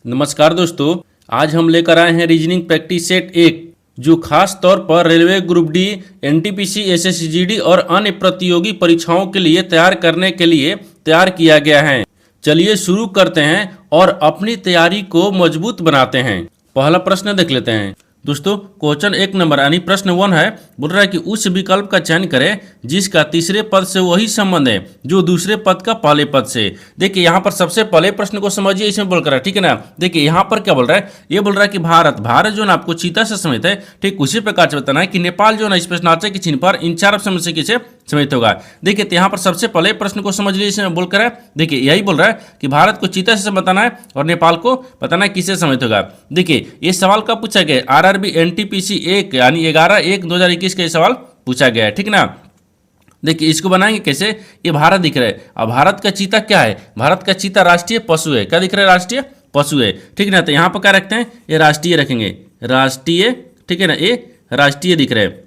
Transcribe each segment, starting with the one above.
नमस्कार दोस्तों, आज हम लेकर आए हैं रीजनिंग प्रैक्टिस सेट 1 जो खास तौर पर railway group D, NTPC, SSGD और अन्य प्रतियोगी परीक्षाओं के लिए तैयार करने के लिए तैयार किया गया है। चलिए शुरू करते हैं और अपनी तैयारी को मजबूत बनाते हैं। पहला प्रश्न देख लेते हैं। दोस्तों, क्वेश्चन 1 नंबर यानी प्रश्न 1 है, बोल रहा है कि उस विकल्प का चयन करें जिसका तीसरे पद से वही संबंध है जो दूसरे पद का पहले पद से। देखिए यहाँ पर सबसे पहले प्रश्न को समझिए, इसमें बोल कर है, ठीक है ना। देखिए यहाँ पर क्या बोल रहा है, ये बोल रहा है कि भारत जो ना आपको चीता से समेत है, ठीक उसी प्रकार से बताना है कि नेपाल जो ना इस प्रश्नार्थ के चिन्ह पर इन 4 ऑप्शन से किसे समेत होगा। देखिए तो यहाँ पर सबसे पहले प्रश्न को समझ लीजिए, इसमें बोलकर है, देखिए यही बोल रहा है कि भारत को चीता से बताना है और नेपाल को बताना है किसे समेत होगा। देखिए ये सवाल कब पूछा गया, आरआरबी एनटीपीसी 1 यानी 11/1/2021 का ये सवाल पूछा गया है, ठीक ना। देखिए इसको बनाएंगे कैसे, ये भारत दिख रहा है। अब भारत का चीता क्या है, भारत का चीता राष्ट्रीय पशु है। क्या दिख रहा है, राष्ट्रीय पशु है, ठीक ना। तो यहाँ पर क्या रखते हैं, ये राष्ट्रीय रखेंगे, राष्ट्रीय, ठीक है ना। ये राष्ट्रीय दिख रहा है,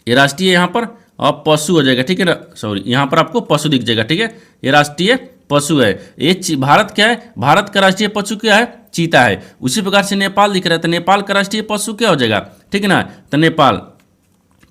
ये राष्ट्रीय यहाँ पर अब पशु हो जाएगा, ठीक है ना। सॉरी, यहाँ पर आपको पशु दिख जाएगा, ठीक है। ये राष्ट्रीय पशु है। ये भारत क्या है, भारत का राष्ट्रीय पशु क्या है, चीता है। उसी प्रकार से नेपाल दिख रहा है, तो नेपाल का राष्ट्रीय पशु क्या हो जाएगा, ठीक है ना। तो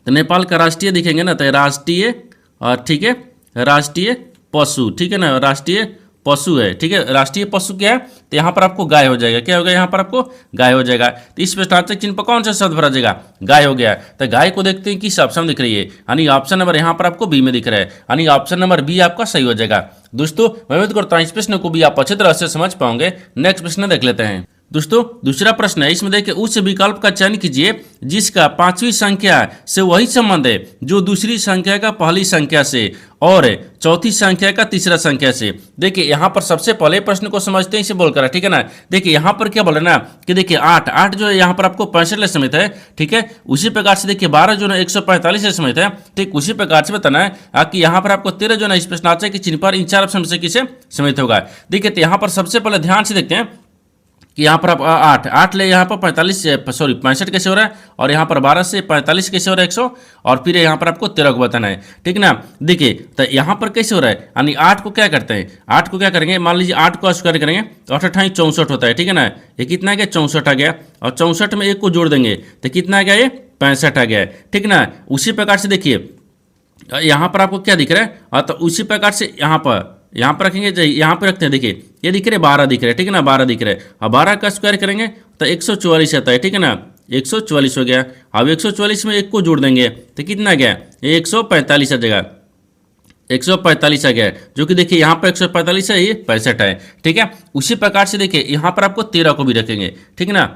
नेपाल का राष्ट्रीय दिखेंगे ना, तो राष्ट्रीय और ठीक है राष्ट्रीय पशु, ठीक है ना, राष्ट्रीय पशु है, ठीक है। राष्ट्रीय पशु क्या है, तो यहाँ पर आपको गाय हो जाएगा। क्या होगा, यहाँ पर आपको गाय हो जाएगा। तो इस प्रश्नार्थक चिन्ह पर कौन सा शब्द भरा जाएगा, गाय हो गया। तो गाय को देखते हैं किस ऑप्शन दिख रही है, यानी ऑप्शन नंबर यहाँ पर आपको बी में दिख रहा है, यानी ऑप्शन नंबर बी आपका सही हो जाएगा। दोस्तों मैं उम्मीद करता हूँ इस प्रश्न को भी आप अच्छी तरह से समझ पाओगे। नेक्स्ट प्रश्न देख लेते हैं। दोस्तों दूसरा प्रश्न है, इसमें देखिए उस विकल्प का चयन कीजिए जिसका 5वीं संख्या से वही संबंध है जो दूसरी संख्या का पहली संख्या से और चौथी संख्या का तीसरा संख्या से। देखिए यहाँ पर सबसे पहले प्रश्न को समझते हैं, इसे बोलकर, ठीक है ना। देखिए यहाँ पर क्या बोल रहे हैं ना कि देखिए 8 जो है यहाँ पर आपको 65 समेत है, ठीक है। उसी प्रकार से देखिए 12 जो है 145 से समेत है, ठीक उसी प्रकार से बताना है कि यहाँ पर आपको 13 जो है इस प्रश्नार्थक के चिन्ह पर इन 4 ऑप्शन से किसे समेत होगा। देखिए तो यहाँ पर सबसे पहले ध्यान से देखते हैं कि यहाँ पर आप 8 ले, यहाँ पर 65 कैसे हो रहा है, और यहाँ पर 12 से 45 कैसे हो रहा है 100, और फिर यहाँ पर आपको 13 को बताना है, ठीक ना। देखिए तो यहाँ पर कैसे हो रहा है, यानी 8 को क्या करते हैं, 8 को क्या करेंगे, मान लीजिए 8 को स्क्वायर करेंगे तो 8 × 64 होता है, ठीक है ना। ये कितना आ गया, 64 आ गया, और 64 में 1 को जोड़ देंगे तो कितना आ गया, ये 65 आ गया, ठीक ना। उसी प्रकार से देखिए यहाँ पर आपको क्या दिख रहा है, और तो उसी प्रकार से यहाँ पर रखेंगे, यहाँ पे रखते हैं। देखिए ये दिख रहे 12 दिख रहे हैं, ठीक है ना, 12 दिख रहे हैं। अब 12 का स्क्वायर करेंगे तो 144 आता है, ठीक है ना, 144 हो गया। अब 144 में 1 को जोड़ देंगे तो कितना आ गया, 145 आ जाएगा, 145 आ गया, जो कि देखिए यहाँ पर 145 है, ये 65 है, ठीक है। उसी प्रकार से देखिए यहाँ पर आपको 13 को भी रखेंगे, ठीक है ना।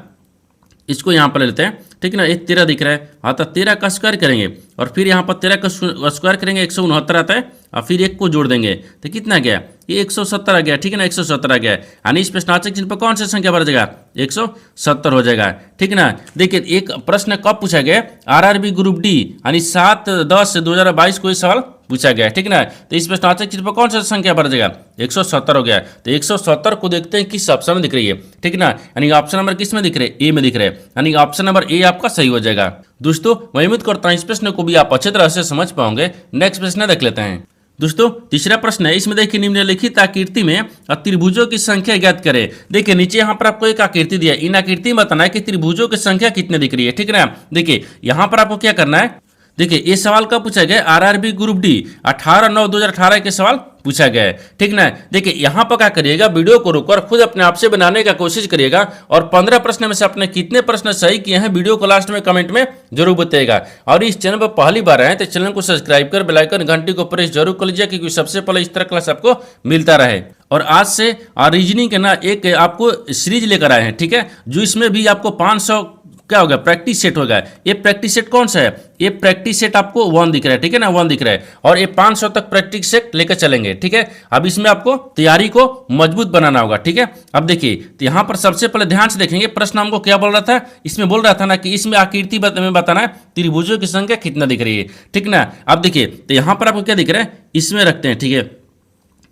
इसको यहाँ पर ले लेते हैं, ठीक है ना। ये 13 दिख रहा है, हाँ तो 13 का स्क्वायर करेंगे और फिर यहाँ पर 13 का स्क्वायर करेंगे 169 आता है, और फिर 1 को जोड़ देंगे तो कितना गया, ये 170 आ गया, ठीक है ना, 170 आ गया। यानी इस प्रश्नार्थक चिन्ह पर कौन सा संख्या भर जाएगा, 170 हो जाएगा, ठीक है ना। देखिए एक प्रश्न कब पूछा गया, आरआरबी ग्रुप डी यानी 7/10/2022 को सवाल पूछा गया, ठीक है ना। तो इस प्रश्नार्थक चिन्ह पर कौन सा संख्या भर जाएगा, 170 हो गया। तो 170 को देखते हैं किस ऑप्शन में दिख रही है, ठीक है ना, यानी ऑप्शन नंबर किस में दिख रहे हैं, ए में दिख रहे हैं, यानी ऑप्शन नंबर ए आपका सही हो जाएगा। दोस्तों मैं उम्मीद करता हूँ इस प्रश्न को भी आप अच्छी तरह से समझ पाओगे। नेक्स्ट प्रश्न देख लेते हैं। दोस्तों तीसरा प्रश्न है, इसमें देखिए निम्नलिखित आकृति में त्रिभुजों की संख्या ज्ञात करें। देखिए नीचे यहाँ पर आपको एक आकृति दिया है, इन आकृति में बताना है कि त्रिभुजों की संख्या कितने दिख रही है, ठीक है ना। देखिए यहाँ पर आपको क्या करना है, देखिए ये सवाल कब पूछा गया, आरआरबी ग्रुप डी 18/9/2018 के सवाल पूछा गया है, ठीक ना। देखिए यहाँ पर क्या करिएगा, वीडियो को रोककर खुद अपने आप से बनाने का कोशिश करिएगा, और 15 प्रश्न में से आपने कितने प्रश्न सही किए हैं वीडियो को लास्ट में कमेंट में जरूर बताइएगा। और इस चैनल पर पहली बार आए तो चैनल को सब्सक्राइब कर बेल आइकन घंटी को प्रेस जरूर कर लीजिए, क्योंकि सबसे पहले इस तरह क्लास आपको मिलता रहे। और आज से रीजनिंग के ना एक आपको सीरीज लेकर आए हैं, ठीक है, जो इसमें भी आपको 500 क्या होगा, प्रैक्टिस सेट होगा। ये प्रैक्टिस सेट कौन सा है, ये प्रैक्टिस सेट आपको 1 दिख रहा है, ठीक है ना, 1 दिख रहा है, और ये 500 तक प्रैक्टिस सेट लेकर चलेंगे, ठीक है। अब इसमें आपको तैयारी को मजबूत बनाना होगा, ठीक है। अब देखिए तो यहाँ पर सबसे पहले ध्यान से देखेंगे, प्रश्न हमको क्या बोल रहा था, इसमें बोल रहा था ना कि इसमें आकृति में बताना है त्रिभुजों की संख्या कितना दिख रही है, ठीक ना। अब देखिए तो यहाँ पर आपको क्या दिख रहा है, इसमें रखते हैं, ठीक है,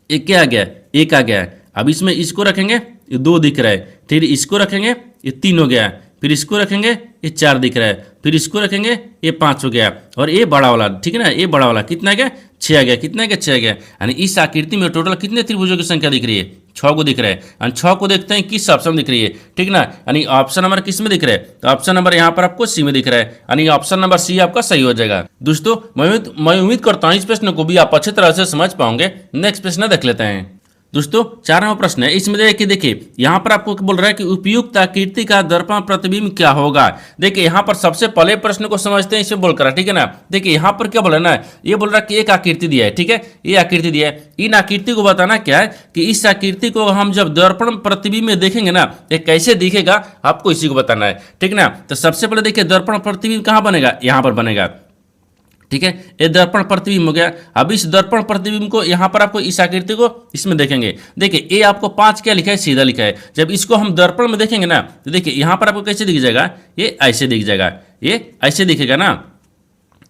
एक क्या आ गया, 1 आ गया। अब इसमें इसको रखेंगे, ये 2 दिख रहा है, फिर इसको रखेंगे, ये 3 हो गया, फिर इसको रखेंगे, ये 4 दिख रहा है, फिर इसको रखेंगे, ये 5 हो गया, और ये बड़ा वाला, ठीक है ना, ये बड़ा वाला कितना गया, 6 आ गया, कितना गया 6 आ गया। यानी इस आकृति में टोटल कितने त्रिभुजों की संख्या दिख रही है, 6 को दिख रहा है। यानी 6 को देखते हैं किस ऑप्शन दिख रही है, ठीक ना। यानी ऑप्शन नंबर किस में दिख रहा है, तो ऑप्शन नंबर यहाँ पर आपको सी में दिख रहा है, यानी ऑप्शन नंबर सी आपका सही हो जाएगा। दोस्तों मैं उम्मीद करता हूँ इस प्रश्न को भी आप अच्छी तरह से समझ पाओगे। नेक्स्ट प्रश्न देख लेते हैं। दोस्तों 4वां प्रश्न है, इसमें देखिए यहाँ पर आपको बोल रहा है कि उपयुक्त आकृति का दर्पण प्रतिबिंब क्या होगा। देखिए यहाँ पर सबसे पहले प्रश्न को समझते हैं, इसे बोलकर, ठीक है ना। देखिए यहाँ पर क्या बोल रहा है ना, ये बोल रहा है कि एक आकृति दिया है, ठीक है, ये आकृति दिया है। इन आकृति को बताना क्या है कि इस आकृति को हम जब दर्पण प्रतिबिंब में देखेंगे ना, ये कैसे दिखेगा आपको इसी को बताना है, ठीक ना। तो सबसे पहले देखिए दर्पण प्रतिबिंब कहाँ बनेगा, यहाँ पर बनेगा, ठीक है। ये दर्पण प्रतिबिंब हो गया। अब इस दर्पण प्रतिबिंब को यहाँ पर आपको इस आकृति को इसमें देखेंगे। देखिए ये आपको 5 क्या लिखा है, सीधा लिखा है। जब इसको हम दर्पण में देखेंगे ना, तो देखिए यहाँ पर आपको कैसे दिख जाएगा, ये ऐसे दिख जाएगा, ये ऐसे दिखेगा ना,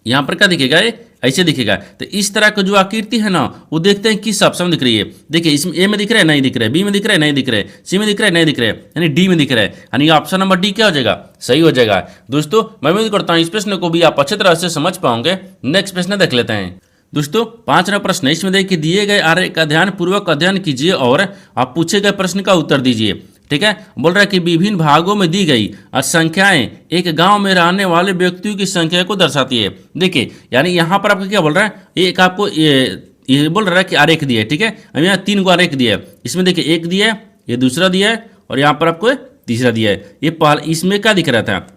यहाँ पर क्या दिखेगा, ये ऐसे दिखेगा। तो इस तरह का जो आकृति है ना, वो देखते हैं किस ऑप्शन में दिख रही है। देखिए इसमें ए में दिख रहा है, नहीं दिख रहा है, बी में दिख रहा है, नहीं दिख रहा है, सी में दिख रहा है, नहीं दिख रहा है, यानी डी में दिख रहा है, यानी ऑप्शन नंबर डी क्या हो जाएगा, सही हो जाएगा। दोस्तों मैं उम्मीद करता हूँ इस प्रश्न को भी आप अच्छी तरह से समझ पाओगे। नेक्स्ट प्रश्न देख लेते हैं। दोस्तों 5वां प्रश्न है, इसमें देखिए दिए गए आरेख का ध्यानपूर्वक अध्ययन कीजिए और आप पूछे गए प्रश्न का उत्तर दीजिए, ठीक है। बोल रहा है कि विभिन्न भागों में दी गई संख्याएं एक गांव में रहने वाले व्यक्तियों की संख्या को दर्शाती है। देखिए यानी यहाँ पर आपको क्या बोल रहा है, एक आपको ये बोल रहा है कि आरेख दिया है, ठीक है। अब यहाँ 3 को आरेख दिया है, इसमें देखिए एक दिया है, ये दूसरा दिया है, और यहाँ पर आपको तीसरा दिया है। ये पहला, इसमें क्या दिख रहा था,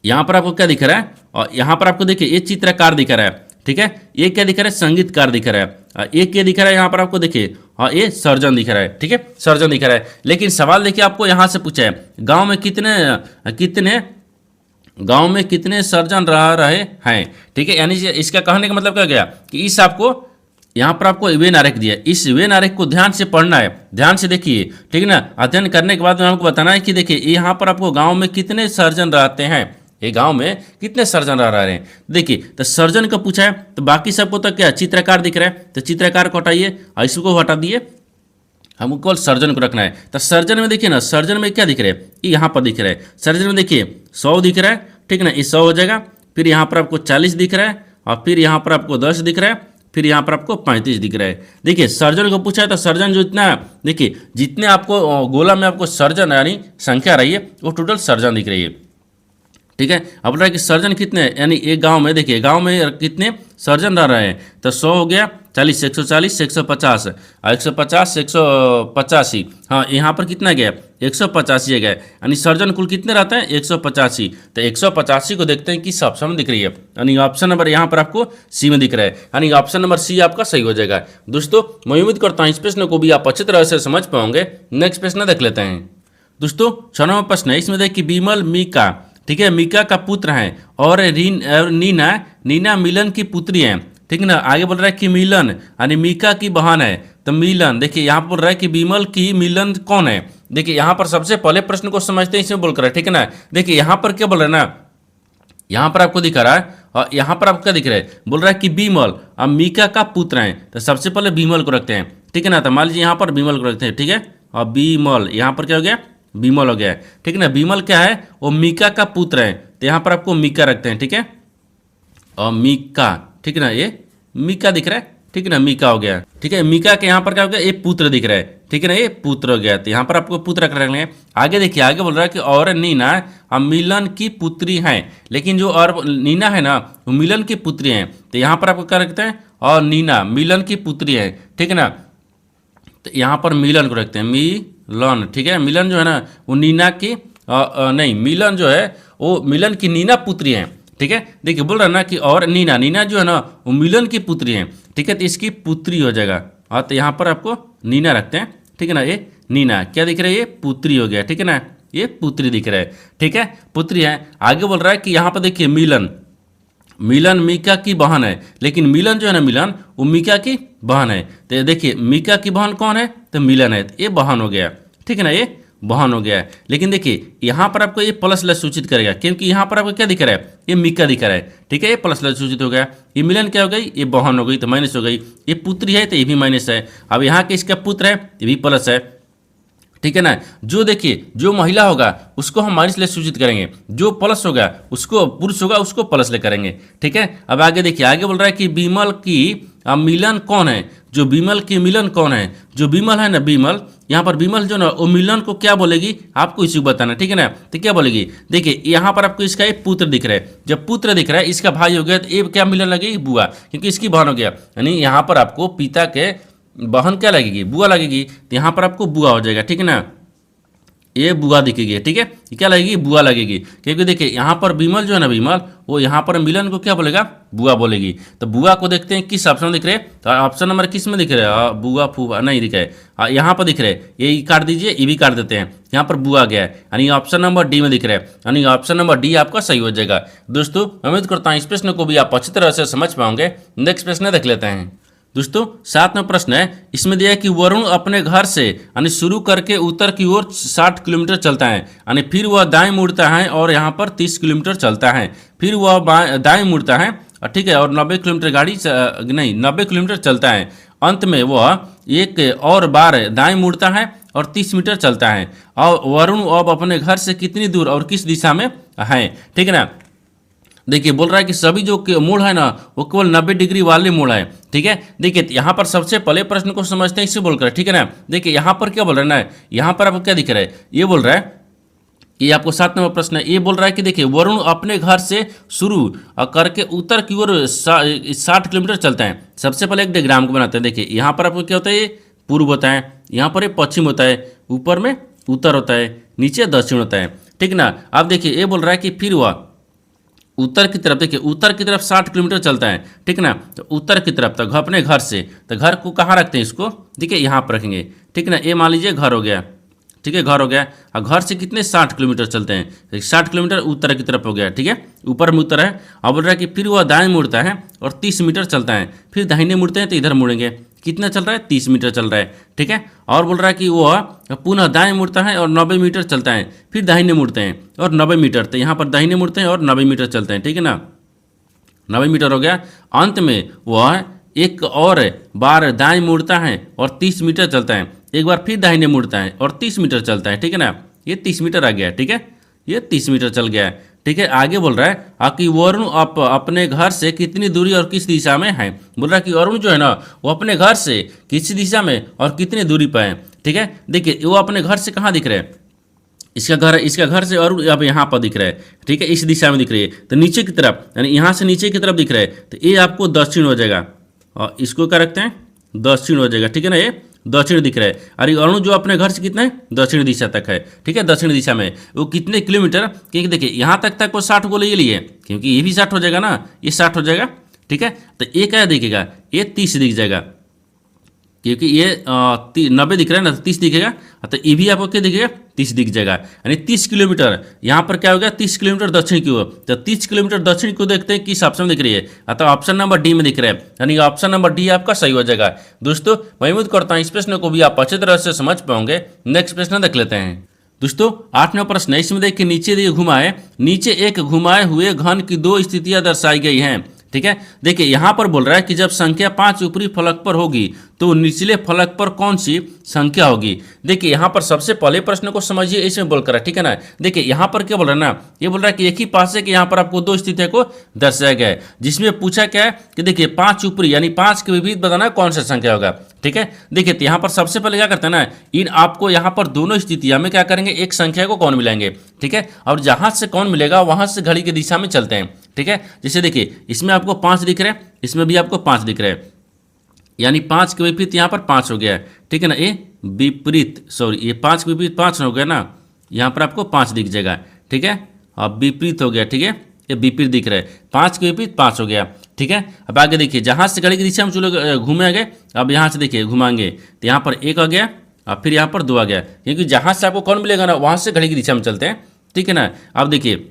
यहाँ पर आपको क्या दिख रहा है, और यहाँ पर आपको देखिए ये चित्रकार दिख रहा है, ठीक है। ये क्या दिख रहा है, संगीतकार दिख रहा है। एक क्या दिख रहा है यहाँ पर आपको देखिए, हाँ ये सर्जन दिख रहा है, ठीक है, सर्जन दिख रहा है। लेकिन सवाल देखिए आपको यहाँ से पूछा है, गांव में कितने सर्जन रह रहे हैं, ठीक है। यानी इसका कहने का मतलब क्या गया कि इस आपको यहाँ पर आपको वेन आरेख दिया है, इस वेन आरेख को ध्यान से पढ़ना है, ध्यान से देखिए, ठीक है ना। अध्ययन करने के बाद में हमको बताना है कि देखिए यहाँ पर आपको गाँव में कितने सर्जन रहते हैं, ये गांव में कितने सर्जन रह रहे हैं। देखिए तो सर्जन का पूछा है, तो बाकी सबको तो क्या चित्रकार दिख रहा है, तो चित्रकार को हटाइए और इसको हटा दिए, हमको केवल सर्जन को रखना है। तो सर्जन में देखिए ना, सर्जन में क्या दिख रहा है, ये यहाँ पर दिख रहा है। सर्जन में देखिए 100 दिख रहा है, ठीक ना, ये 100 हो जाएगा। फिर यहाँ पर आपको 40 दिख रहा है, और फिर यहाँ पर आपको 10 दिख रहा है, फिर यहाँ पर आपको 35 दिख रहा है। देखिए सर्जन को पूछा है, तो सर्जन जो इतना है, देखिए जितने आपको गोला में आपको सर्जन यानी संख्या रही है, वो टोटल सर्जन दिख रही है, ठीक है। अब बोल रहा है कि सर्जन कितने हैं, यानी एक गांव में देखिए गांव में कितने सर्जन रह रहे हैं, तो 100 हो गया, 40 140 150 और 150 185, हाँ यहाँ पर कितना गया 185 गया, यानी सर्जन कुल कितने रहते हैं 185। तो 185 को देखते हैं किस ऑप्शन में दिख रही है, यानी ऑप्शन नंबर यहाँ पर आपको सी में दिख रहा है, यानी ऑप्शन नंबर सी आपका सही हो जाएगा। दोस्तों मैं उम्मीद करता हूँ इस प्रश्न को भी आप अच्छी तरह से समझ पाओगे। नेक्स्ट प्रश्न देख लेते हैं। दोस्तों 6वां प्रश्न है, इसमें देखिए विमल मीका, ठीक है, मीका का पुत्र है, और नीना मिलन की पुत्री है, ठीक है ना। आगे बोल रहा है कि मिलन यानी मीका की बहन है, तो मिलन देखिए यहाँ पर बोल रहा है कि विमल की मिलन कौन है। देखिए यहाँ पर सबसे पहले प्रश्न को समझते हैं, इसमें बोल कर, ठीक है ना। देखिए यहाँ पर क्या बोल रहा है ना, यहाँ पर आपको दिखा रहा है, और यहाँ पर आपको क्या दिख रहा है, बोल रहा है कि विमल और मीका का पुत्र है। तो सबसे पहले विमल को रखते हैं, ठीक है ना। तो मान लीजिए यहाँ पर विमल को रखते हैं, ठीक है, और विमल यहाँ पर क्या हो गया, विमल हो गया, ठीक है ना। विमल क्या है, वो मीका का पुत्र है, तो यहाँ पर आपको मीका रखते हैं, ठीक है, और मीका, ठीक है ना, ये मीका दिख रहा है, ठीक है ना, मीका हो गया, ठीक है। मीका के यहाँ पर क्या हो गया, ये पुत्र दिख रहा है, ठीक है ना, ये पुत्र हो गया, तो यहाँ पर आपको पुत्र रख लेंगे। आगे देखिए आगे बोल रहा है कि और नीना मिलन की पुत्री हैं, लेकिन जो और नीना है ना वो मिलन की पुत्री हैं, तो यहाँ पर आपको क्या रखते हैं, और नीना मिलन की पुत्री है, ठीक है ना। तो यहाँ पर मिलन को रखते हैं, मिलन, ठीक है। मिलन जो है ना वो नीना की नहीं, मिलन जो है वो मिलन की नीना पुत्री है, ठीक है। देखिए बोल रहा है ना कि और नीना जो है ना वो मिलन की पुत्री है, ठीक है, तो इसकी पुत्री हो जाएगा। हाँ तो यहाँ पर आपको नीना रखते हैं, ठीक है ना। ये नीना क्या दिख रहा है, ये पुत्री हो गया, ठीक है ना, ये पुत्री दिख रहा है, ठीक है, पुत्री है। आगे बोल रहा है कि यहाँ पर देखिए मिलन मीका की बहन है, लेकिन मिलन जो है ना, मिलन वो मीका की बहन है। तो देखिए मीका की बहन कौन है, तो मिलन है, तो ये बहन हो गया, ठीक है ना, ये बहन हो गया है। लेकिन देखिए यहाँ पर आपको ये प्लस लेस सूचित करेगा, क्योंकि यहाँ पर आपको क्या दिख रहा है, ये मीका दिख रहा है, ठीक है, ये प्लस लेस सूचित हो गया। ये मिलन क्या हो गई, ये बहन हो गई, तो माइनस हो गई। ये पुत्री है तो ये भी माइनस है। अब यहाँ के इसका पुत्र है, ये भी प्लस है, ठीक है ना। जो देखिए जो महिला होगा उसको हम माइनस ले सूचित करेंगे, जो प्लस होगा उसको, पुरुष होगा उसको प्लस ले करेंगे, ठीक है। अब आगे देखिए आगे बोल रहा है कि विमल की मिलन कौन है, जो विमल की मिलन कौन है, जो विमल है ना विमल, यहाँ पर विमल जो ना वो मिलन को क्या बोलेगी आपको इसी को बताना, ठीक है ना। तो क्या बोलेगी, देखिए यहाँ पर आपको इसका एक पुत्र दिख रहा है, जब पुत्र दिख रहा है इसका भाई हो गया तो ये क्या मिलन लगेगी, बुआ, क्योंकि इसकी बहन हो गया, यानी यहाँ पर आपको पिता के बहन क्या लगेगी, बुआ लगेगी, तो यहाँ पर आपको बुआ हो जाएगा, ठीक है ना। ये बुआ दिखेगी, ठीक है, ये क्या लगेगी, बुआ लगेगी, क्योंकि देखिए यहाँ पर विमल जो है ना विमल, वो यहाँ पर मिलन को क्या बोलेगा, बुआ बोलेगी। तो बुआ को देखते हैं किस ऑप्शन में दिख रहे हैं, तो ऑप्शन नंबर किस में दिख रहा है, बुआ फूफा नहीं दिख रहा है, यहाँ पर दिख रहे हैं, ये काट दीजिए, ये भी काट देते हैं, यहाँ पर बुआ गया है, यानी ऑप्शन नंबर डी में दिख रहा है, यानी ऑप्शन नंबर डी आपका सही हो जाएगा। दोस्तों उम्मीद करता हूँ इस प्रश्न को भी आप अच्छी तरह से समझ पाओगे। नेक्स्ट प्रश्न देख लेते हैं। दोस्तों 7वां प्रश्न है, इसमें दिया है कि वरुण अपने घर से यानी शुरू करके उत्तर की ओर 60 किलोमीटर चलता है, यानी फिर वह दाएं मुड़ता है और यहाँ पर 30 किलोमीटर चलता है, फिर वह दाएं मुड़ता है, ठीक है, और 90 किलोमीटर 90 किलोमीटर चलता है, अंत में वह एक और बार दाएं मुड़ता है और 30 मीटर चलता है। और वरुण अब अपने घर से कितनी दूर और किस दिशा में है, ठीक है ना। देखिए बोल रहा है कि सभी जो मोड़ है ना वो केवल 90 डिग्री वाले मोड़ है, ठीक है। देखिए यहाँ पर सबसे पहले प्रश्न को समझते हैं, इससे बोलकर, ठीक है ना। देखिए यहाँ पर क्या बोल रहा है ना, यहाँ पर आपको क्या दिख रहा है, ये बोल रहा है, ये आपको 7 नंबर प्रश्न है, ये बोल रहा है कि देखिए वरुण अपने घर से शुरू करके उत्तर की ओर 60 किलोमीटर चलता है। सबसे पहले एक डायग्राम को बनाते हैं। देखिए यहाँ पर आपको क्या होता है, ये पूर्व होता है, यहाँ पर ये पश्चिम होता है, ऊपर में उत्तर होता है, नीचे दक्षिण होता है, ठीक ना। अब देखिए ये बोल रहा है कि फिर वह उत्तर की तरफ, देखिए उत्तर की तरफ 60 किलोमीटर चलता है, ठीक ना। तो उत्तर की तरफ तक अपने घर से, तो घर को कहाँ रखते हैं, इसको देखिए यहाँ पर रखेंगे, ठीक ना। ये मान लीजिए घर हो गया, ठीक है, घर हो गया, और घर से कितने 60 किलोमीटर चलते हैं, 60 किलोमीटर उत्तर की तरफ हो गया, ठीक है, ऊपर में उत्तर है। अब बोल रहा है कि फिर वह दाएं मुड़ता है और 30 मीटर चलता है, फिर दाहिने मुड़ते हैं तो इधर मुड़ेंगे, कितना चल रहा है, 30 मीटर चल रहा है, ठीक है। और बोल रहा है कि वह पुनः दाएं मुड़ता है और 90 मीटर चलता है, फिर दाहिने मुड़ते हैं और 90 मीटर, तो यहाँ पर दाहिने मुड़ते हैं और 90 मीटर चलते हैं, ठीक है ना, 90 मीटर हो गया। अंत में वह एक और बार दाएं मुड़ता है और 30 मीटर चलता है, एक बार फिर दाहिने मुड़ता है और 30 मीटर चलता है, ठीक है ना। ये 30 मीटर आ गया, ठीक है, ये 30 मीटर चल गया है, ठीक है। आगे बोल रहा है कि वरुण अपने घर से कितनी दूरी और किस दिशा में है। बोल रहा है कि वरुण जो है ना वो अपने घर से किस दिशा में और कितनी दूरी पर है, ठीक है। देखिए वो अपने घर से कहाँ दिख रहा है, इसका घर से और अब यहाँ पर दिख रहा है, ठीक है, इस दिशा में दिख रही है, तो नीचे की तरफ, यानी यहाँ से नीचे की तरफ दिख रहा है, तो ये आपको दक्षिण हो जाएगा, और इसको क्या रखते हैं, दक्षिण हो जाएगा, ठीक है ना, ये दक्षिण दिख रहा है। और अरुण जो अपने घर से कितना है, दक्षिण दिशा तक है, ठीक है, दक्षिण दिशा में वो कितने किलोमीटर, क्योंकि देखिए यहाँ तक वो 60 को ले लिए, क्योंकि ये भी 60 हो जाएगा ना, ये 60 हो जाएगा, ठीक है। तो ये क्या दिखेगा, ये 30 दिख जाएगा, क्योंकि ये 90 दिख रहा है ना, 30 दिखेगा, तो ये भी आपको क्या दिखेगा, 30 दिख जाएगा, यानी 30 किलोमीटर यहाँ पर क्या हो गया, 30 किलोमीटर दक्षिण की ओर। तो 30 किलोमीटर दक्षिण को देखते हैं किस ऑप्शन में दिख रही है, तो ऑप्शन नंबर डी में दिख रहा है, यानी ऑप्शन नंबर डी आपका सही हो जाएगा। दोस्तों मैं उम्मीद करता हूँ इस प्रश्न को भी आप अच्छी तरह से समझ पाओगे। नेक्स्ट प्रश्न देख लेते हैं। दोस्तों 8वां प्रश्न है, इसमें देखिए नीचे दिए घुमाए, नीचे एक घुमाए हुए घन की 2 स्थितियां दर्शाई गई हैं, ठीक है। देखिए यहाँ पर बोल रहा है कि जब संख्या 5 ऊपरी फलक पर होगी तो निचले फलक पर कौन सी संख्या होगी। देखिए यहाँ पर सबसे पहले प्रश्न को समझिए, इसमें बोलकर, ठीक है ना। देखिए यहाँ पर क्या बोल रहा है ना, ये बोल रहा है कि एक ही पास है कि यहाँ पर आपको 2 स्थितियों को दर्शाया गया है, जिसमें पूछा क्या है कि देखिए 5 ऊपरी यानी 5 के विपरीत बताना कौन सा संख्या होगा, ठीक है। देखिए तो यहाँ पर सबसे पहले क्या करते हैं ना, इन आपको यहाँ पर दोनों स्थितियां में क्या करेंगे, एक संख्या को कौन मिलाएंगे, ठीक है, और जहां से कौन मिलेगा वहां से घड़ी की दिशा में चलते हैं, ठीक है। जैसे देखिए इसमें आपको 5 दिख रहे हैं, इसमें भी आपको 5 दिख रहे हैं, यानी 5 के विपरीत यहाँ पर 5 हो गया है, ठीक है ना। ये विपरीत, सॉरी ये 5 के विपरीत 5 हो गया ना, यहाँ पर आपको 5 दिख जाएगा, ठीक है, अब विपरीत हो गया, ठीक है, ये विपरीत दिख रहा है, 5 के विपरीत 5 हो गया, ठीक है। अब आगे देखिए जहाँ से घड़ी की दिशा में चलो घूमेंगे, अब यहाँ से देखिए घुमाएंगे तो यहाँ पर 1 आ गया और फिर यहाँ पर 2 आ गया, क्योंकि जहाँ से आपको कौन मिलेगा ना वहाँ से घड़ी की दिशा में चलते हैं, ठीक है ना। अब देखिए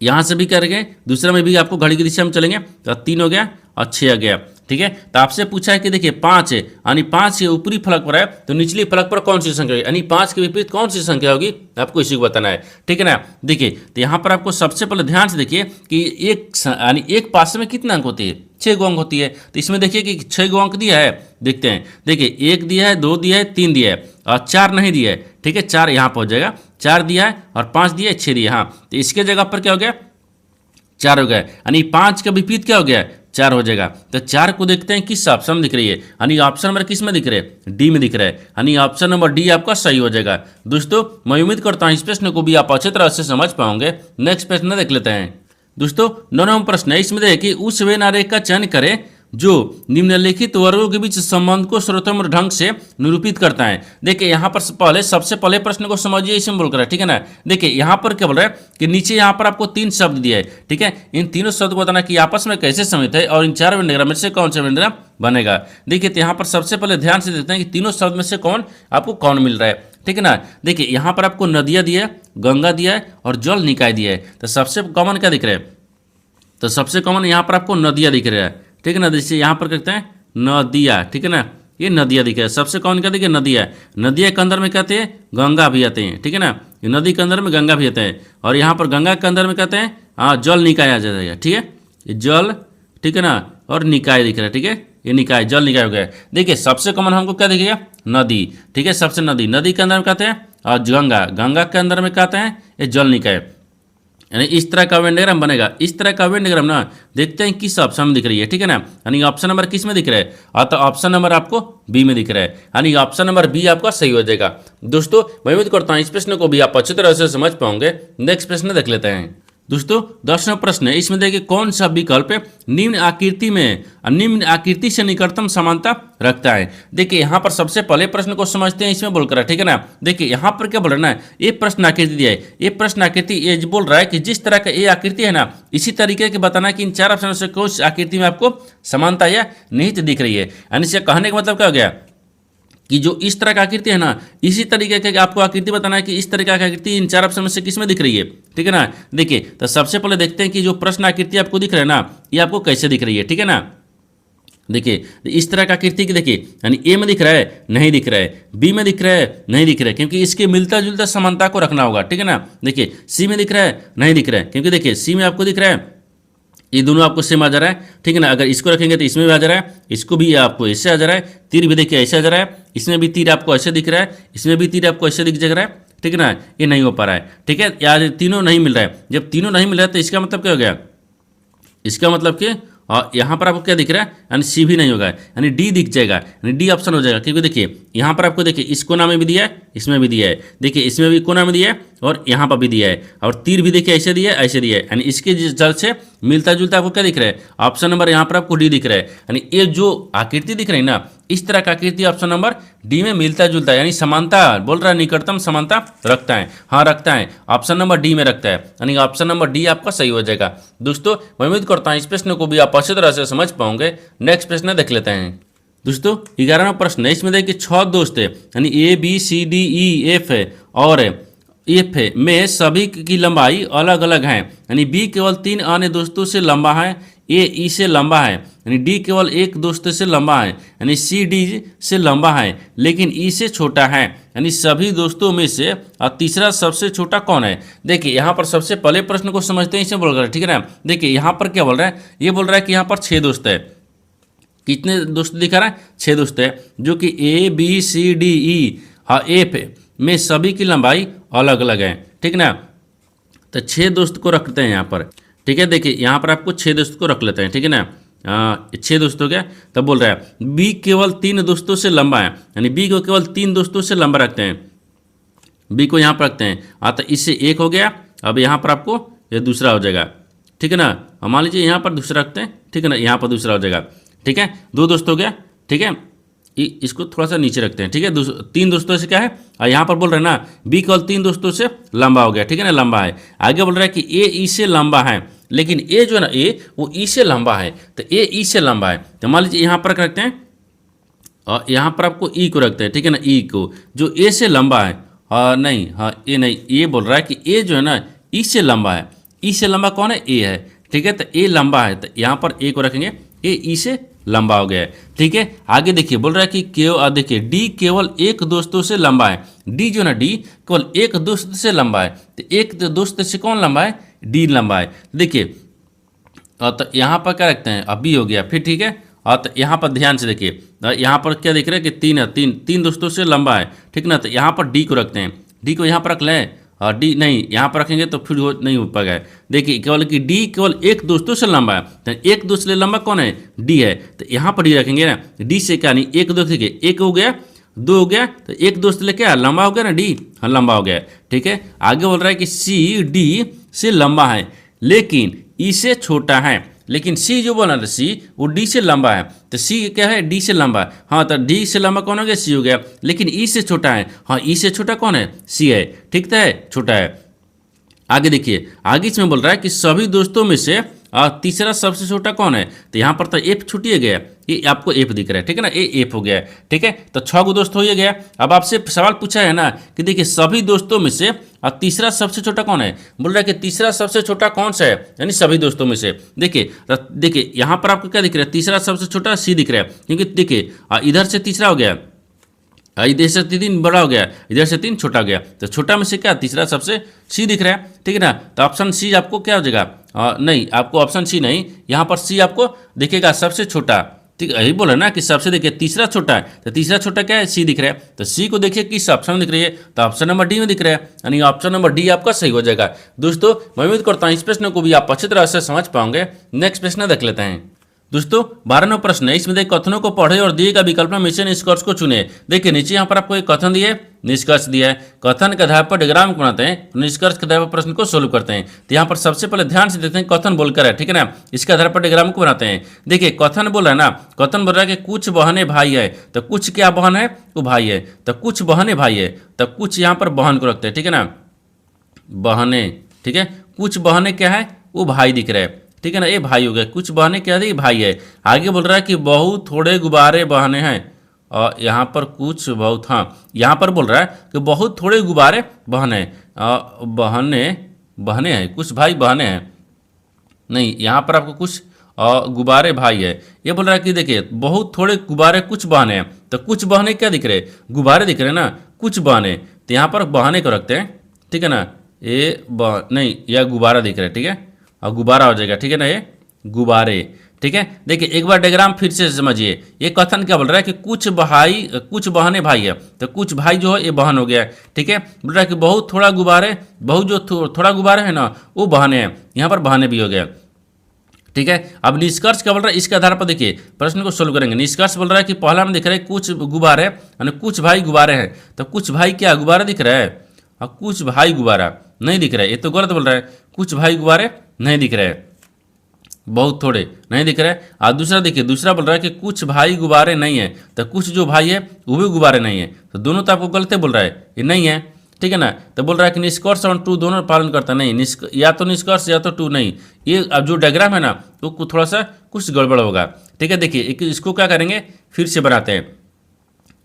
यहाँ से भी करेंगे, दूसरा में भी आपको घड़ी की दिशा में चलेंगे, तो 3 हो गया और 6 आ गया, ठीक है। तो आपसे पूछा है कि देखिए 5 है, यानी 5 के ऊपरी फलक पर है तो निचली फलक पर कौन सी संख्या होगी, यानी 5 के विपरीत कौन सी संख्या होगी, आपको इसी को बताना है, ठीक है ना। देखिए तो यहाँ पर आपको सबसे पहले ध्यान से देखिए कि यानी एक पासे में कितना अंक होती है, 6 अंक होती है। तो इसमें देखिए कि 6 अंक दिया है, देखते हैं, देखिए 1 दिया है, 2 दिया है, 3 दिया है और 4 नहीं दिया है, ठीक है, 4 यहाँ पर हो जाएगा, 4 दिया है और 5 दिया है, 6 दिया, हाँ, तो इसके जगह पर क्या हो गया, 4 हो गया, यानी 5 का विपरीत क्या हो गया, 4 हो जाएगा। तो 4 को देखते हैं किस ऑप्शन में दिख रही है, यानी ऑप्शन नंबर किस में दिख रहा है, डी में दिख रहा है, यानी ऑप्शन नंबर डी आपका सही हो जाएगा। दोस्तों मैं उम्मीद करता हूँ इस प्रश्न को भी आप अच्छी तरह से समझ पाओगे। नेक्स्ट प्रश्न देख लेते हैं। दोस्तों 9वां प्रश्न है, इसमें देखिए उस वे आरेख का चयन करें जो निम्नलिखित वर्गों के बीच संबंध को स्वतंत्र ढंग से निरूपित करता है। देखिए यहाँ पर सबसे पहले प्रश्न को समझिए, इसमें बोल कर है, ठीक है ना। देखिए यहाँ पर क्या बोल रहा है कि नीचे यहाँ पर आपको 3 शब्द दिया है, ठीक है। इन तीनों शब्द को बताना कि आपस में कैसे समित है और इन 4 वेन डायग्राम में से कौन सा वेन डायग्राम बनेगा। देखिए तो यहाँ पर सबसे पहले ध्यान से देखते हैं कि तीनों शब्द में से आपको कौन मिल रहा है, ठीक है ना। देखिए यहाँ पर आपको नदियाँ दिया है, गंगा दिया है और जल निकाय दिया है। तो सबसे कॉमन क्या दिख रहा है, तो सबसे कॉमन यहाँ पर आपको नदियाँ दिख रहा है, ठीक है ना। जैसे यहाँ पर कहते हैं नदिया, ठीक है ना, ये नदियाँ दिख रहा है। सबसे कौन क्या दिखे, नदिया। नदिया के अंदर में कहते हैं गंगा भी आते हैं, ठीक है ना। ये नदी के अंदर में गंगा भी आते हैं और यहाँ पर गंगा के अंदर में कहते हैं हाँ जल निकाय आ जाएगा, ठीक है। ये जल, ठीक है ना, और निकाय दिख रहा है, ठीक है। ये निकाय, जल निकाय हो गया। देखिए सबसे कॉमन हमको क्या दिखेगा, नदी, ठीक है। सबसे नदी के अंदर में कहते हैं और गंगा के अंदर में कहते हैं ये जल निकाय, यानी इस तरह का वेन डायग्राम बनेगा। इस तरह का वेन डायग्राम ना देखते हैं किस ऑप्शन में दिख रही है, ठीक है ना। यानी ऑप्शन नंबर किस में दिख रहा है, तो ऑप्शन नंबर आपको बी में दिख रहा है, यानी ऑप्शन नंबर बी आपका सही हो जाएगा। दोस्तों मैं उम्मीद करता हूँ इस प्रश्न को भी आप अच्छी तरह से समझ पाओगे। नेक्स्ट प्रश्न देख लेते हैं। दोस्तों 10वां प्रश्न है, इसमें देखिए कौन सा विकल्प निम्न आकृति से निकटतम समानता रखता है। देखिए यहाँ पर सबसे पहले प्रश्न को समझते हैं, इसमें बोलकर, ठीक है ना। देखिए यहाँ पर क्या बोल रहा है ना, ये प्रश्न आकृति दिया है। ये प्रश्न आकृति ये बोल रहा है कि जिस तरह का ये आकृति है ना, इसी तरीके के बताना कि इन 4 ऑप्शन से कौन सी आकृति में आपको समानता या निहित दिख रही है। यानी इससे कहने का मतलब क्या हो गया कि जो इस तरह का आकृति है ना, इसी तरीके का आपको आकृति बताना है कि इस तरह का आकृति इन 4 ऑप्शन में से किस में दिख रही है, ठीक है ना। देखिए तो सबसे पहले देखते हैं कि जो प्रश्न आकृति आपको दिख रहा है ना, ये आपको कैसे दिख रही है, ठीक है ना। देखिए इस तरह का आकृति की देखिए, यानी ए में दिख रहा है, नहीं दिख रहा है, बी में दिख रहा है, नहीं दिख रहा है, क्योंकि इसके मिलता जुलता समानता को रखना होगा, ठीक है ना। देखिए सी में दिख रहा है, नहीं दिख रहा है, क्योंकि देखिए सी में आपको दिख रहा है ये दोनों आपको सेम आ जा रहा है, ठीक है ना। अगर इसको रखेंगे तो इसमें भी आ जा रहा है, इसको भी आपको ऐसे आ जा रहा है, तीर भी देखिए ऐसे आ जा रहा है, इसमें भी तीर आपको ऐसे दिख रहा है, इसमें भी तीर आपको ऐसे दिख जा रहा है, ठीक है ना। ये नहीं हो पा रहा है, ठीक है, यार तीनों नहीं मिल रहा है। जब तीनों नहीं मिल रहा है तो इसका मतलब क्या हो गया, इसका मतलब कि और यहाँ पर आपको क्या दिख रहा है, यानी सी भी नहीं होगा, यानी डी दिख जाएगा, यानी डी ऑप्शन हो जाएगा। क्योंकि देखिए यहाँ पर आपको देखिए इस कोना में भी दिया है, इसमें भी दिया है, देखिए इसमें भी कोना में दिया है और यहाँ पर भी दिया है, और तीर भी देखिए ऐसे दिया है, ऐसे दिया है, यानी इसके जल से मिलता जुलता आपको क्या दिख रहा है, ऑप्शन नंबर यहाँ पर आपको डी दिख रहा है। यानी ये जो आकृति दिख रही है ना, इस तरह का आकृति ऑप्शन नंबर डी में मिलता जुलता है, यानी समानता बोल रहा है, निकटतम समानता रखता है, हाँ रखता है, ऑप्शन नंबर डी में रखता है, यानी ऑप्शन नंबर डी आपका सही हो जाएगा। दोस्तों मैं उम्मीद करता हूँ इस प्रश्न को भी आप अच्छी तरह से समझ पाओगे। नेक्स्ट प्रश्न देख लेते हैं। दोस्तों 11वां प्रश्न है, इसमें देखिए 6 दोस्त है, यानी A B C D E F है और एफ में सभी की लंबाई अलग अलग है, यानी बी केवल 3 अन्य दोस्तों से लंबा है, ए ई से लंबा है, यानी डी केवल एक दोस्त से लंबा है, यानी सी डी से लंबा है लेकिन ई से छोटा है, यानी सभी दोस्तों में से तीसरा सबसे छोटा कौन है। देखिए यहाँ पर सबसे पहले प्रश्न को समझते हैं, इसे बोल रहा है, ठीक है ना। देखिए यहाँ पर क्या बोल रहा है, ये बोल रहा है कि यहाँ पर 6 दोस्त है। कितने दोस्त दिखा रहा है, 6 दोस्त है, जो कि ए बी सी डी ई हाँ एफ में सभी की लंबाई अलग अलग है, ठीक ना। तो 6 दोस्त को रखते हैं यहाँ पर, ठीक है। देखिए यहाँ पर आपको 6 दोस्त को रख लेते हैं, ठीक है ना। 6 दोस्त हो गया, तब बोल रहा है बी केवल 3 दोस्तों से लंबा है, यानी बी को केवल 3 दोस्तों से लंबा रखते हैं, बी को यहाँ पर रखते हैं। तो इससे 1 हो गया, अब यहाँ पर आपको ये दूसरा हो जाएगा, ठीक है ना। मान लीजिए यहाँ पर दूसरा रखते हैं, ठीक है ना, यहाँ पर दूसरा हो जाएगा, ठीक है। 2 दोस्त हो गया, ठीक है। इसको थोड़ा सा नीचे रखते हैं, ठीक है। 3 दोस्तों से क्या है, और यहाँ पर बोल रहे हैं ना बी केवल 3 दोस्तों से लंबा हो गया, ठीक है ना, लंबा है। आगे बोल रहा है कि ए ई से लंबा है, लेकिन ए जो है ना ए वो ई से लंबा है, तो ए ई से लंबा है। तो मान लीजिए यहाँ पर रखते हैं और यहाँ पर आपको ई को रखते हैं, ठीक है ना, ई को जो ए से लंबा है, नहीं हाँ ए नहीं, ये बोल रहा है कि ए जो है ना ई से लंबा है। ई से लंबा कौन है, ए है, ठीक है। तो ए लंबा है, तो यहाँ पर ए को रखेंगे, ए ई से लंबा हो गया है, ठीक है। आगे देखिए बोल रहा है कि देखिए डी केवल एक दोस्तों से लंबा है, डी जो ना डी केवल एक दोस्त से लंबा है, तो एक दोस्त से कौन लंबा है, डी लंबा है। देखिए तो यहाँ पर क्या रखते हैं, अब बी हो गया, फिर ठीक है। तो यहाँ पर ध्यान से देखिए, यहाँ पर क्या दिख रहा है कि 3 है, 3 दोस्तों से लंबा है, ठीक ना। तो यहाँ पर डी को रखते हैं, डी को यहाँ पर रख लें और डी नहीं, यहाँ पर रखेंगे तो फिर नहीं हो पाएगा। देखिए केवल कि डी केवल एक दोस्तों से लंबा है, तो एक दोस्त से लंबा कौन है? डी है। तो यहाँ पर डी रखेंगे ना, डी से क्या नहीं, एक दोस्त देखिए, एक हो गया, दो हो गया, तो एक दोस्त ले क्या लंबा हो गया ना, डी, हाँ लंबा हो गया। ठीक है, आगे बोल रहा है कि सी डी से लंबा है लेकिन ई से छोटा है। लेकिन सी जो बोला था सी, वो डी से लंबा है, तो सी क्या है? डी से लंबा है। हाँ, तो डी से लंबा कौन हो गया? सी हो गया। लेकिन ई से छोटा है, हाँ ई से छोटा कौन है? सी है। ठीक है, छोटा है। आगे देखिए, आगे इसमें बोल रहा है कि सभी दोस्तों में से तीसरा सबसे छोटा कौन है? तो यहाँ पर तो एफ छूटिए गया, ये आपको एफ दिख रहा है। ठीक है ना, ये एफ हो गया है। ठीक है, तो 6 गो दोस्त हो ही गया। अब आपसे सवाल पूछा है ना कि देखिए सभी दोस्तों में से तीसरा सबसे छोटा कौन है? बोल रहा है कि तीसरा सबसे छोटा कौन सा है, यानी सभी दोस्तों में से। देखिए यहाँ पर आपको क्या दिख रहा है? तीसरा सबसे छोटा सी दिख रहा है, क्योंकि देखिए इधर से तीसरा हो गया, इधर से 3 बड़ा हो गया, इधर से 3 छोटा हो गया, तो छोटा में से क्या तीसरा सबसे सी दिख रहा है। ठीक है ना, तो ऑप्शन सी आपको क्या हो जाएगा? नहीं, आपको ऑप्शन सी नहीं, यहाँ पर सी आपको दिखेगा सबसे छोटा। ठीक है, यही बोला ना कि सबसे देखिए तीसरा छोटा है, तो तीसरा छोटा क्या है? सी दिख रहा है। तो सी को देखिए किस ऑप्शन में दिख रही है? तो ऑप्शन नंबर डी में दिख रहा है, यानी ऑप्शन नंबर डी आपका सही हो जाएगा। दोस्तों मैं उम्मीद करता हूँ इस प्रश्न को भी आप अच्छी तरह से समझ पाओगे। नेक्स्ट प्रश्न देख लेते हैं। दोस्तों 12वां प्रश्न है, इसमें देखिए कथनों को पढ़े और दिए गए विकल्प में से निष्कर्ष को चुने। देखिए नीचे यहाँ पर आपको एक कथन दिया है, निष्कर्ष दिया है। कथन के आधार पर डायग्राम बनाते हैं, निष्कर्ष के आधार पर प्रश्न को सोल्व करते हैं। तो यहाँ पर सबसे पहले ध्यान से देखते हैं कथन बोलकर है। ठीक है ना, इसके आधार पर डायग्राम को बनाते हैं। देखिए कथन बोल रहा है ना, कथन बोल रहा है कि कुछ बहनें भाई है, तो कुछ क्या बहन है? वो भाई है। तो कुछ बहनें भाई है, तो कुछ यहाँ पर बहन को रखते हैं। ठीक है ना, बहनें। ठीक है, कुछ बहनें क्या है? वो भाई दिख रहा है। ठीक है ना, ये भाई हो गया। कुछ बहनें क्या है? भाई है। आगे बोल रहा है कि बहुत थोड़े गुब्बारे बहने हैं, और यहाँ पर कुछ बहुत, हाँ यहाँ पर बोल रहा है कि बहुत थोड़े गुब्बारे बहने, बहने हैं, कुछ भाई बहने हैं। नहीं, यहाँ पर आपको कुछ गुब्बारे भाई है। ये बोल रहा है कि देखिए बहुत थोड़े गुब्बारे कुछ बहने हैं, तो कुछ बहने क्या दिख रहे? गुब्बारे दिख रहे हैं ना, कुछ बहने, तो यहाँ पर बहने को रखते हैं। ठीक है ना, ये नहीं, यह गुब्बारा दिख रहा है। ठीक है, और गुब्बारा हो जाएगा। ठीक है ना, ये गुब्बारे। ठीक है, देखिए एक बार डायग्राम फिर से समझिए। ये कथन क्या बोल रहा है कि कुछ बहने भाई है, तो कुछ भाई जो है ये बहन हो गया। ठीक है, बोल रहा है कि बहुत थोड़ा गुब्बारे, बहुत जो थोड़ा गुब्बारे है ना वो बहने हैं, यहाँ पर बहने भी हो गया। ठीक है, अब निष्कर्ष क्या बोल रहा है? इसके आधार पर देखिए प्रश्न को सोल्व करेंगे। निष्कर्ष बोल रहा है कि पहला में दिख रहा है कुछ गुब्बारे, यानी कुछ भाई गुब्बारे हैं, तो कुछ भाई क्या गुब्बारा दिख रहा है? और कुछ भाई गुब्बारा नहीं दिख रहा है, ये तो गलत बोल रहा है। कुछ भाई गुब्बारे नहीं दिख रहे हैं, बहुत थोड़े नहीं दिख रहे हैं। और दूसरा देखिए, दूसरा बोल रहा है कि कुछ भाई गुब्बारे नहीं है, तो कुछ जो भाई है वो भी गुब्बारे नहीं है, तो दोनों तो आपको गलत बोल रहा है, ये नहीं है। ठीक है ना, तो बोल रहा है कि निष्कर्ष और टू दोनों पालन करता नहीं, या तो निष्कर्ष या तो टू नहीं। ये अब जो डायग्राम है ना तो थोड़ा सा कुछ गड़बड़ होगा। ठीक है, देखिए इसको क्या करेंगे, फिर से बनाते हैं।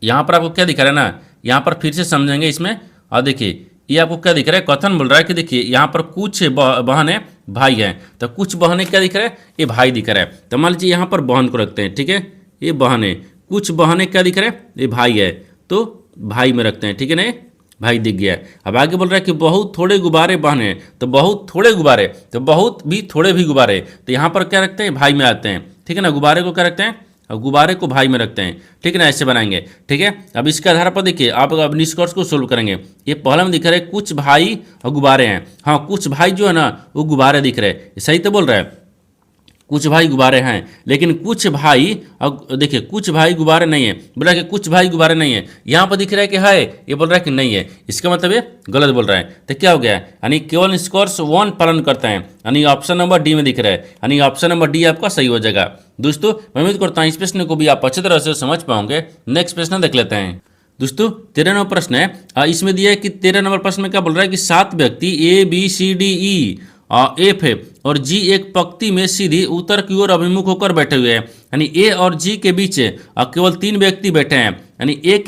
यहाँ पर आपको क्या दिखा रहा है ना, यहाँ पर फिर से समझेंगे इसमें। और देखिए ये आपको क्या दिख रहा है? कथन बोल रहा है कि देखिए यहाँ पर कुछ बहनें भाई हैं, तो कुछ बहनें क्या दिख रहा है? ये भाई दिख रहा है। तो मान लीजिए यहाँ पर बहन को रखते हैं। ठीक है, ये बहनें, कुछ बहनें क्या दिख रहा है? ये भाई है, तो भाई में रखते हैं। ठीक है ना, भाई दिख गया। अब आगे बोल रहा है कि बहुत थोड़े गुब्बारे बहने, तो बहुत थोड़े गुब्बारे, तो बहुत भी थोड़े भी गुब्बारे, तो यहाँ पर क्या रखते हैं? भाई में आते हैं। ठीक है ना, गुब्बारे को क्या रखते हैं? और गुब्बारे को भाई में रखते हैं। ठीक है ना, ऐसे बनाएंगे। ठीक है, अब इसके आधार पर देखिए आप अब निष्कर्ष को सोल्व करेंगे। ये पहला में दिख रहा है कुछ भाई और गुब्बारे हैं, हाँ कुछ भाई जो है ना वो गुब्बारे दिख रहे हैं, सही तो बोल रहा है, कुछ भाई गुब्बारे हैं। लेकिन कुछ भाई, अब देखिए कुछ भाई गुब्बारे नहीं है, बोला कि कुछ भाई गुब्बारे नहीं है, यहाँ पर दिख रहा है कि है, ये बोल रहा है कि नहीं है, इसका मतलब ये गलत बोल रहा है। तो क्या हो गया, यानी केवल निष्कर्ष 1 पालन करते हैं, यानी ऑप्शन नंबर डी में दिख रहा है, यानी ऑप्शन नंबर डी आपका सही हो जाएगा। दोस्तों मैं उम्मीद करता हूँ इस प्रश्न को भी आप अच्छी तरह से समझ पाओगे। नेक्स्ट प्रश्न देख लेते हैं। दोस्तों 13 नंबर प्रश्न है, इसमें दिया है कि 13 नंबर प्रश्न में क्या बोल रहा है कि 7 व्यक्ति A B C D E F है और जी एक पंक्ति में सीधी उत्तर की ओर अभिमुख होकर बैठे हुए हैं, यानी ए और जी के बीच केवल 3 व्यक्ति बैठे हैं, यानी ए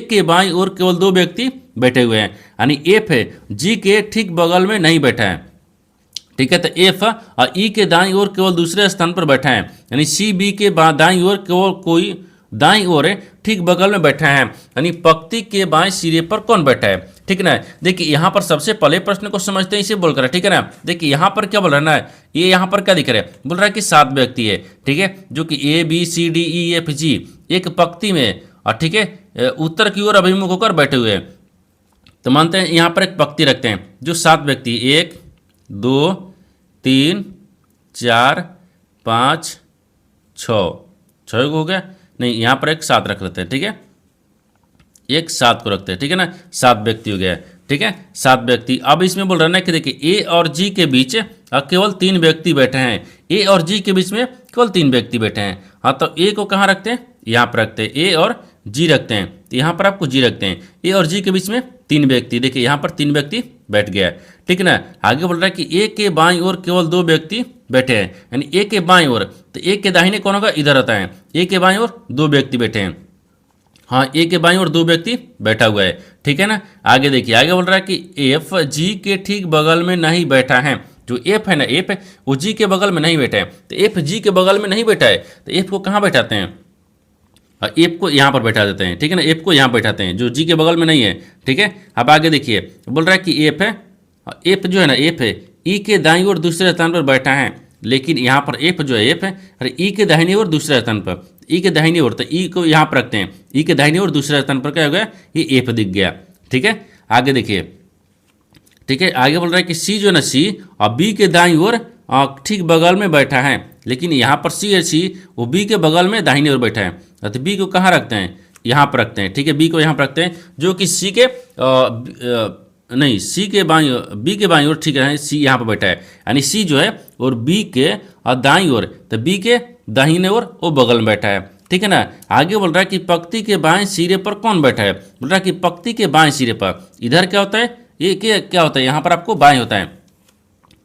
के बाईं ओर केवल 2 व्यक्ति बैठे हुए हैं, यानी एफ है जी के ठीक बगल में नहीं बैठा है। ठीक है, तो एफ और ई के दाईं ओर केवल दूसरे स्थान पर बैठा है, यानी सी बी के दाईं ओर केवल कोई दाईं ओर ठीक बगल में बैठा है, यानी पंक्ति के बाएं सिरे पर कौन बैठा है। ठीक है ना, देखिए यहाँ पर सबसे पहले प्रश्न को समझते हैं, इसे बोलकर। ठीक है ना, देखिए यहाँ पर क्या बोल रहा है ना, ये यहाँ पर क्या दिख रहा है, बोल रहा है कि 7 व्यक्ति है। ठीक है, जो कि A B C D E F G एक पंक्ति में, और ठीक है उत्तर की ओर अभिमुख होकर बैठे हुए हैं। तो मानते हैं यहाँ पर एक पंक्ति रखते हैं जो 7 व्यक्ति, 1 2 3 4 5 6 हो गया, नहीं यहाँ पर एक 7 रख लेते हैं, ठीक है, एक 7 को रखते हैं, ठीक है ना, 7 व्यक्ति हो गया, ठीक है, 7 व्यक्ति। अब इसमें बोल रहा है ना कि देखिए ए और जी के बीच केवल 3 व्यक्ति बैठे हैं, ए और जी के बीच में केवल 3 व्यक्ति बैठे हैं। हाँ, तो ए को कहाँ रखते हैं, यहाँ पर रखते हैं, ए और जी रखते हैं, तो यहाँ पर आपको जी रखते हैं, ए और जी के बीच में 3 व्यक्ति, देखिए यहाँ पर 3 व्यक्ति बैठ गया, ठीक है ना। आगे बोल रहा है कि ए के बाईं ओर केवल 2 व्यक्ति बैठे हैं, यानी ए के बाईं ओर, तो ए के दाहिने कौन होगा, इधर होता है, ए के बाईं ओर 2 व्यक्ति बैठे हैं। हाँ, ए के बाईं ओर 2 व्यक्ति बैठा हुआ है, ठीक है ना। आगे देखिए, आगे बोल रहा है कि एफ जी के ठीक बगल में नहीं बैठा है, जो एफ है ना, एफ है वो जी के बगल में नहीं बैठा है, तो एफ जी के बगल में नहीं बैठा है, तो एफ को कहाँ बैठाते हैं, एफ को यहाँ पर बैठा देते हैं, ठीक है ना, एफ को यहाँ बैठाते हैं जो जी के बगल में नहीं है, ठीक है। अब आगे देखिए, बोल रहा है कि एफ है, एफ जो है ना, एफ है ई के दाईं ओर दूसरे स्थान पर बैठा है, लेकिन यहाँ पर एफ जो है, एफ है अरे ई के दाहिनी ओर दूसरे स्थान पर, ई के दाहिनी ओर, तो ई को यहाँ पर रखते हैं, ई के दाहिनी ओर दूसरे स्थान पर क्या हो गया, ये एफ दिख गया, ठीक है। आगे देखिए, ठीक है, आगे बोल रहा है कि सी जो है ना, सी और बी के दाईं ओर ठीक बगल में बैठा है, लेकिन यहाँ पर सी है, सी वो बी के बगल में दाहिनी ओर बैठा है, तो बी को कहाँ रखते हैं, यहाँ पर रखते हैं, ठीक है, बी को यहाँ पर रखते हैं, जो कि सी के नहीं, सी के बाईं, बी के बाईं ओर, ठीक है, सी यहाँ पर बैठा है, यानी सी जो है और बी के दाईं ओर, तो बी के दाहिने ओर वो बगल में बैठा है, ठीक है ना। आगे बोल रहा है कि पंक्ति के बाएं सिरे पर कौन बैठा है, बोल रहा है कि पंक्ति के बाएं सिरे पर, इधर क्या होता है, ये क्या होता है, यहाँ पर आपको बाएं होता है,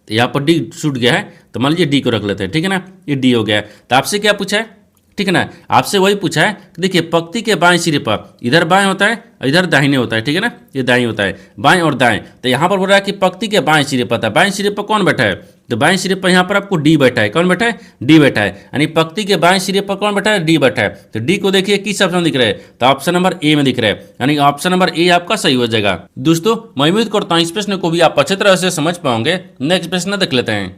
तो यहाँ पर डी छूट गया है, तो मान लीजिए डी को रख लेते हैं, ठीक है ना, ये डी हो गया। तो आपसे क्या पूछा है, ठीक है ना, आपसे वही पूछा है, देखिए पंक्ति के बाएं सिरे पर इधर बाएं होता है, इधर दाहिने होता है, ठीक है ना, ये दाएं होता है, बाएं और दाएं, तो यहाँ पर बोल रहा है कि पंक्ति के बाएं सिरे पर था, बाएं सिरे पर कौन बैठा है, तो बाएं सिरे पर यहाँ पर आपको डी बैठा है, कौन बैठा है, डी बैठा है, यानी पंक्ति के बाएं सिरे पर कौन बैठा है, डी बैठा है, तो डी को देखिए किस ऑप्शन दिख रहा है, तो ऑप्शन नंबर ए में दिख रहा है, यानी ऑप्शन नंबर ए आपका सही हो जाएगा। दोस्तों मैं उम्मीद करता हूँ इस प्रश्न को भी आप अच्छे तरह से समझ पाओगे। नेक्स्ट प्रश्न देख लेते हैं।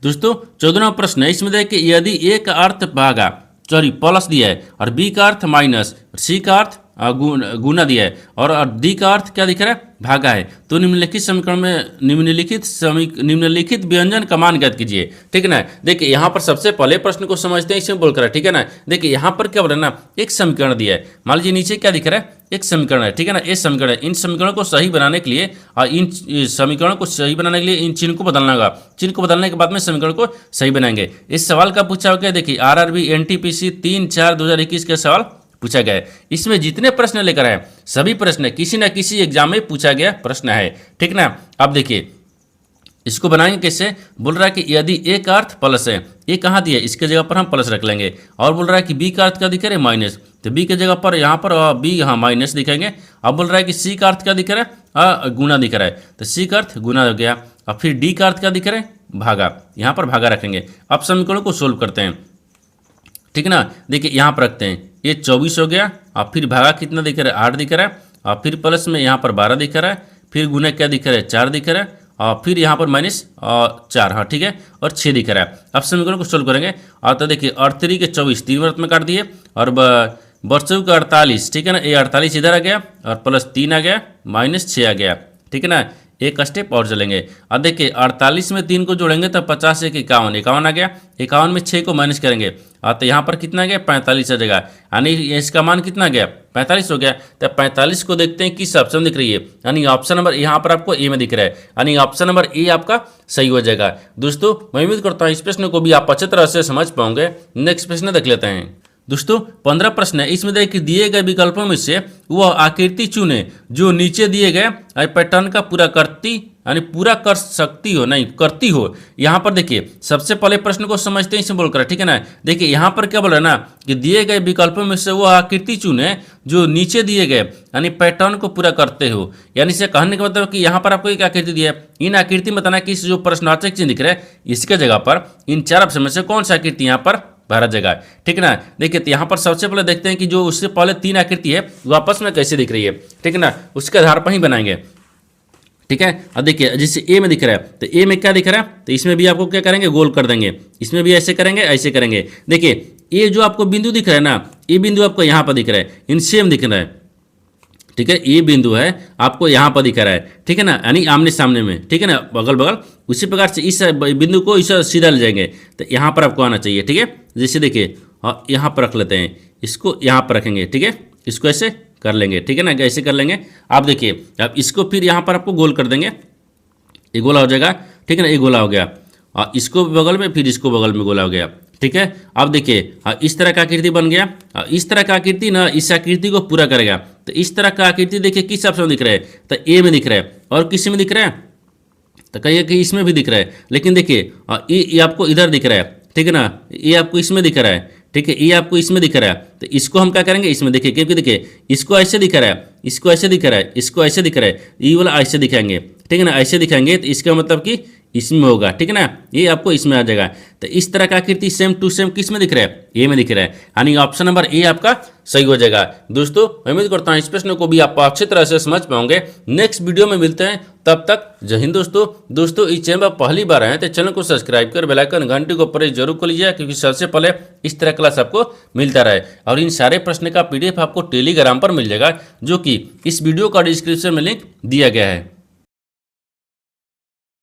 दोस्तों 14वां प्रश्न है, इसमें देखिए यदि ए का अर्थ भागा, सॉरी प्लस दिया है, और बी का अर्थ माइनस, सी का अर्थ गुना दिया है, और डी का अर्थ क्या दिख रहा है, भागा है, तो निम्नलिखित समीकरण में निम्नलिखित व्यंजन का मान ज्ञात कीजिए, ठीक है ना। देखिए यहाँ पर सबसे पहले प्रश्न को समझते हैं, इसमें बोलकर, ठीक है ना। देखिए यहाँ पर क्या बोल रहा है ना, एक समीकरण दिया है, मान लीजिए नीचे क्या दिख रहा है, एक समीकरण है, ठीक है ना, ये समीकरण है, इन समीकरणों को सही बनाने के लिए और इन समीकरणों को सही बनाने के लिए इन चिन्ह को बदलना होगा, चिन्ह को बदलने के बाद में समीकरण को सही बनाएंगे। इस सवाल का पूछा गया, देखिए आरआरबी एनटीपीसी 3/4/2021 का सवाल पूछा गया है। इसमें जितने प्रश्न लेकर आए सभी प्रश्न किसी न किसी एग्जाम में पूछा गया प्रश्न है, ठीक ना। अब देखिए इसको बनाएंगे कैसे, बोल रहा है कि यदि ए का अर्थ प्लस है, ए कहाँ दिया, इसके जगह पर हम प्लस रख लेंगे, और बोल रहा है कि बी का अर्थ क्या दिख रहा है, माइनस, तो बी के जगह पर यहाँ पर बी यहाँ माइनस दिखाएंगे। अब बोल रहा है कि सी का अर्थ क्या दिख रहा है, गुना दिख रहा है, तो सी का अर्थ गुना हो गया, और फिर डी का अर्थ क्या दिख रहा है, भागा, यहाँ पर भागा रखेंगे। अब समीकरणों को सोल्व करते हैं, ठीक है ना। देखिए यहाँ पर रखते हैं, ये 24 हो गया, और फिर भागा कितना दिख रहा है, 8 दिख रहा है, और फिर प्लस में यहाँ पर 12 दिख रहा है, फिर गुना क्या दिख रहा है, 4 दिख रहा है, और फिर यहाँ पर माइनस 4, हाँ ठीक है, और 6 दिख रहा है। अब समीकरण को सोल्व करेंगे, और तो देखिए 38 के 24 3 व्रत में काट दिए, और बरसों का 48, ठीक है ना, ये 48 इधर आ गया, और प्लस 3 आ गया, माइनस 6 आ गया, ठीक है ना। एक स्टेप और चलेंगे, अब देखिए 48 में 3 को जोड़ेंगे तो 50 1 51, 51 आ गया, 51 में 6 को माइनस करेंगे, तो यहाँ पर कितना गया, 45 आ जाएगा, यानी इसका मान कितना गया, 45 हो गया। तो 45 को देखते हैं किस ऑप्शन दिख रही है, यानी ऑप्शन नंबर यहाँ पर आपको ए में दिख रहा है, यानी ऑप्शन नंबर ए आपका सही हो जाएगा। दोस्तों मैं उम्मीद करता हूँ इस प्रश्न को भी आप अच्छे तरह से समझ पाओगे। नेक्स्ट प्रश्न देख लेते हैं। दोस्तों 15 प्रश्न है, इसमें देखिए दिए गए विकल्पों में से वह आकृति चुने जो नीचे दिए गए पैटर्न का पूरा करती, यानी पूरा कर सकती हो, नहीं करती हो। यहाँ पर देखिए सबसे पहले प्रश्न को समझते हैं, इसमें बोलकर, ठीक है ना। देखिए यहाँ पर क्या बोल रहा है ना कि दिए गए विकल्पों में से वह आकृति चुने जो नीचे दिए गए यानी पैटर्न को पूरा करते हो, यानी से कहने का मतलब कि यहाँ पर आपको एक आकृति दिया है, इन आकृति में बताना कि इस जो प्रश्नवाचक चिन्ह दिख रहा है इसके जगह पर इन 4 ऑप्शन में से कौन सा आकृति यहाँ पर भरा जगह, ठीक है ना। देखिए यहाँ पर सबसे पहले देखते हैं कि जो उससे पहले 3 आकृति है वो आपस में कैसे दिख रही है, ठीक है ना, उसके आधार पर ही बनाएंगे, ठीक है। अब देखिए जैसे ए में दिख रहा है, तो ए में क्या दिख रहा है, तो इसमें भी आपको क्या करेंगे, गोल कर देंगे, इसमें भी ऐसे करेंगे, ऐसे करेंगे। देखिए ये जो आपको बिंदु दिख रहा है ना, ये बिंदु आपको यहाँ पर दिख रहा है, इन सेम दिख रहा है, ठीक है, ये बिंदु है आपको यहाँ पर दिख रहा है, ठीक है ना, यानी आमने सामने में, ठीक है ना, बगल बगल। उसी प्रकार से इस बिंदु को इस सीधा ले जाएंगे तो यहाँ पर आपको आना चाहिए, ठीक है। जैसे देखिए यहाँ पर रख लेते हैं, इसको यहाँ पर रखेंगे, ठीक है, इसको ऐसे कर लेंगे, ठीक है ना, ऐसे कर लेंगे। आप देखिए अब इसको फिर यहाँ पर आपको गोल कर देंगे, ये गोला हो जाएगा, ठीक है ना, ये गोला हो गया, और इसको बगल में, फिर इसको बगल में गोला हो गया, ठीक है। अब देखिए इस तरह का आकृति बन गया। इस तरह का आकृति ना इस आकृति को पूरा करेगा। तो इस तरह का आकृति देखिए किस ऑप्शन में दिख रहा है, तो ए में दिख रहा है, और किस में दिख रहा है, तो कहिए कि इसमें भी दिख रहा है। लेकिन देखिए ये आपको इधर दिख रहा है, ठीक है ना, ये आपको इसमें दिख रहा है, ठीक है, ये आपको इसमें दिख रहा है। तो इसको हम क्या करेंगे, इसमें देखिए, क्योंकि देखिए इसको ऐसे दिख रहा है, इसको ऐसे दिख रहा है, इसको ऐसे दिख रहा है, ये वाला ऐसे दिखाएंगे, ठीक है ना, ऐसे दिखाएंगे तो इसका मतलब कि इसमें होगा, ठीक है ना, ये आपको इसमें आ जाएगा। तो इस तरह का आकृति सेम टू सेम किस में दिख रहा है, ए में दिख रहा है, यानी ऑप्शन नंबर ए आपका सही हो जाएगा। दोस्तों मैं उम्मीद करता हूँ इस प्रश्न को भी आप अच्छी तरह से समझ पाओगे। नेक्स्ट वीडियो में मिलते हैं, तब तक जय हिंद। दोस्तों इस चैनल पर पहली बार आए तो चैनल को सब्सक्राइब कर बेल आइकन घंटी को प्रेस जरूर कर लीजिए, क्योंकि सबसे पहले इस तरह क्लास आपको मिलता रहे। और इन सारे प्रश्न का PDF आपको टेलीग्राम पर मिल जाएगा, जो कि इस वीडियो का डिस्क्रिप्शन में लिंक दिया गया है।